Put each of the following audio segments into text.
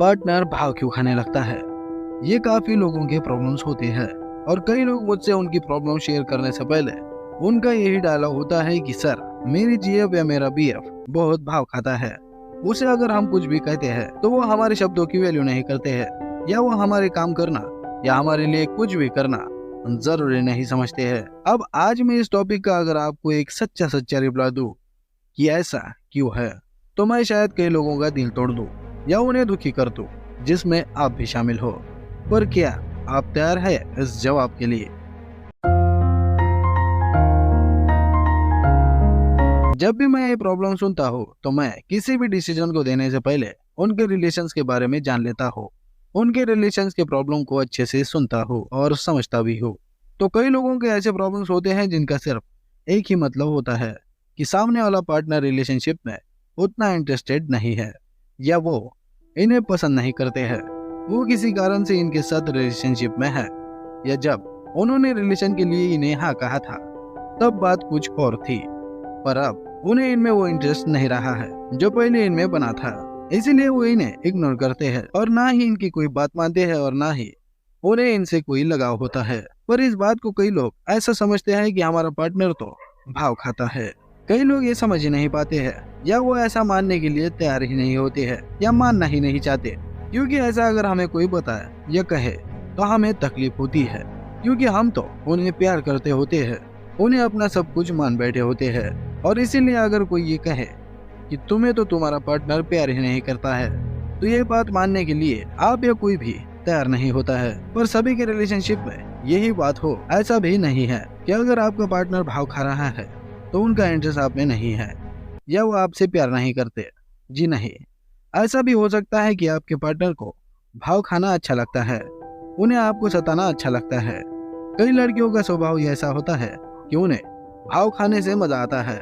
Partner भाव क्यों खाने लगता है? ये काफी लोगों के प्रॉब्लम्स होते हैं और कई लोग मुझसे उनकी प्रॉब्लम शेयर करने से पहले उनका यही डायलॉग होता है कि सर, मेरी जीएफ या मेरा बीएफ बहुत भाव खाता है। उसे अगर हम कुछ भी कहते हैं तो वो हमारे शब्दों की वैल्यू नहीं करते हैं, या वो हमारे काम करना या हमारे लिए कुछ भी करना जरूरी नहीं समझते हैं। अब आज मैं इस टॉपिक का अगर आपको एक सच्चा रिप्लाई दूं कि ऐसा क्यों है, तो मैं शायद कई लोगों का दिल तोड़ दूं या उन्हें दुखी कर दूं, जिसमें आप भी शामिल हो। पर क्या आप तैयार है इस जवाब के लिए? जब भी मैं ये प्रॉब्लम सुनता हूँ तो मैं किसी भी डिसीजन को देने से पहले उनके रिलेशंस के बारे में जान लेता हूँ, उनके रिलेशंस के प्रॉब्लम को अच्छे से सुनता हूँ और समझता भी हूँ। तो कई लोगों के ऐसे प्रॉब्लम्स होते हैं जिनका सिर्फ एक ही मतलब होता है कि सामने वाला पार्टनर रिलेशनशिप में उतना इंटरेस्टेड नहीं है, या वो इन्हें पसंद नहीं करते हैं। वो किसी कारण से इनके साथ रिलेशनशिप में है, या जब उन्होंने रिलेशन के लिए इन्हें हाँ कहा था तब बात कुछ और थी, पर अब उन्हें इनमें वो इंटरेस्ट नहीं रहा है जो पहले इनमें बना था। इसीलिए वो इन्हें इग्नोर करते हैं और ना ही इनकी कोई बात मानते हैं और ना ही उन्हें इनसे कोई लगाव होता है। पर इस बात को कई लोग ऐसा समझते हैं कि हमारा पार्टनर तो भाव खाता है। कई लोग ये समझ ही नहीं पाते हैं, या वो ऐसा मानने के लिए तैयार ही नहीं होते हैं, या मानना ही नहीं चाहते, क्योंकि ऐसा अगर हमें कोई बताए या कहे तो हमें तकलीफ होती है, क्योंकि हम तो उन्हें प्यार करते होते हैं, उन्हें अपना सब कुछ मान बैठे होते हैं। और इसीलिए अगर कोई ये कहे कि तुम्हें तो तुम्हारा पार्टनर प्यार ही नहीं करता है, तो ये बात मानने के लिए आप या कोई भी तैयार नहीं होता है। पर सभी के रिलेशनशिप में यही बात हो ऐसा भी नहीं है कि अगर आपका पार्टनर भाव खा रहा है तो उनका इंटरेस्ट आप में नहीं है, या वो आपसे प्यार नहीं करते। जी नहीं, ऐसा भी हो सकता है कि आपके पार्टनर को भाव खाना अच्छा लगता है, उन्हें आपको सताना अच्छा लगता है। कई लड़कियों का स्वभाव ऐसा होता है कि उन्हें भाव खाने से मजा आता है,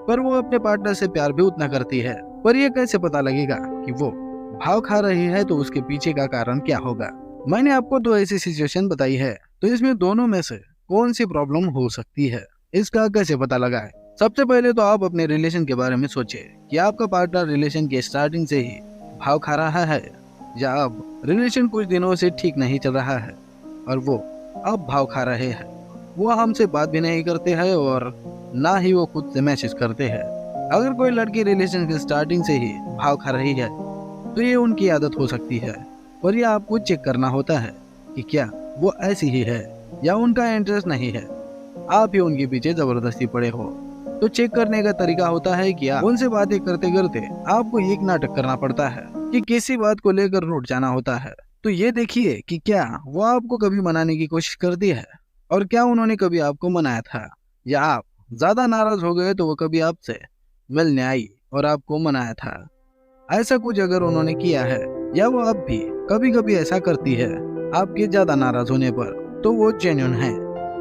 पर वो अपने पार्टनर से प्यार भी उतना करती है। पर ये कैसे पता लगेगा कि वो भाव खा रही है, तो उसके पीछे का कारण क्या होगा? मैंने आपको दो ऐसी सिचुएशन बताई है, तो इसमें दोनों में से कौन सी प्रॉब्लम हो सकती है, इसका कैसे पता लगाए? सबसे पहले तो आप अपने रिलेशन के बारे में सोचिए कि आपका पार्टनर रिलेशन के स्टार्टिंग से ही भाव खा रहा है, या अब रिलेशन कुछ दिनों से ठीक नहीं चल रहा है और वो अब भाव खा रहे हैं। वो हमसे बात भी नहीं करते हैं और ना ही वो खुद से मैसेज करते हैं। अगर कोई लड़की रिलेशन के स्टार्टिंग से ही भाव खा रही है तो ये उनकी आदत हो सकती है, पर ये आपको चेक करना होता है कि क्या वो ऐसी ही है या उनका इंटरेस्ट नहीं है, आप ही उनके पीछे जबरदस्ती पड़े हो। तो चेक करने का तरीका होता है कि उनसे बातें करते करते आपको एक नाटक करना पड़ता है कि किसी बात को लेकर रूठ जाना होता है। तो ये देखिए कि क्या वो आपको कभी मनाने की कोशिश करती है, और क्या उन्होंने कभी आपको मनाया था, या आप ज्यादा नाराज हो गए तो वो कभी आपसे मिलने आई और आपको मनाया था। ऐसा कुछ अगर उन्होंने किया है, या वो अब भी कभी कभी ऐसा करती है आपके ज्यादा नाराज होने पर, तो वो जेन्युइन है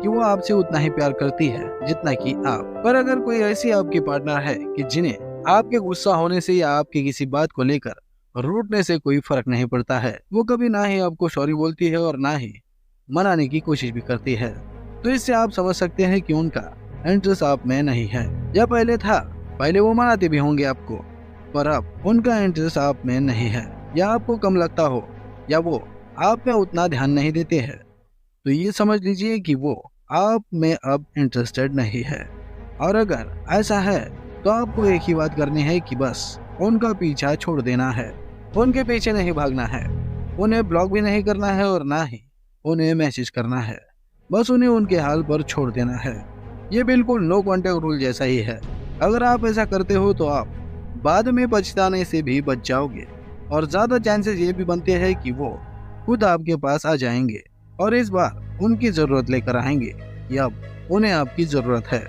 कि वो आपसे उतना ही प्यार करती है जितना कि आप। पर अगर कोई ऐसी आपकी पार्टनर है कि जिन्हें आपके गुस्सा होने से या आपकी किसी बात को लेकर रूठने से कोई फर्क नहीं पड़ता है, वो कभी ना ही आपको सॉरी बोलती है और ना ही मनाने की कोशिश भी करती है, तो इससे आप समझ सकते हैं कि उनका इंटरेस्ट आप में नहीं है, या पहले था। पहले वो मनाते भी होंगे आपको, पर अब उनका इंटरेस्ट आप में नहीं है, या आपको कम लगता हो, या वो आप में उतना ध्यान नहीं देते हैं। तो ये समझ लीजिए कि वो आप में अब इंटरेस्टेड नहीं है। और अगर ऐसा है तो आपको एक ही बात करनी है कि बस उनका पीछा छोड़ देना है, उनके पीछे नहीं भागना है, उन्हें ब्लॉक भी नहीं करना है और ना ही उन्हें मैसेज करना है, बस उन्हें उनके हाल पर छोड़ देना है। ये बिल्कुल नो कॉन्टेक्ट रूल जैसा ही है। अगर आप ऐसा करते हो तो आप बाद में पछताने से भी बच जाओगे, और ज्यादा चांसेस ये भी बनते हैं कि वो खुद आपके पास आ जाएंगे और इस बार उनकी जरूरत लेकर आएंगे, या अब उन्हें आपकी जरूरत है।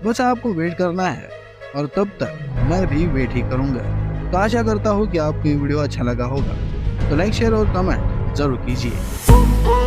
बस आपको वेट करना है, और तब तक मैं भी वेट ही करूंगा। तो आशा करता हूँ कि आपको ये वीडियो अच्छा लगा होगा, तो लाइक शेयर और कमेंट जरूर कीजिए।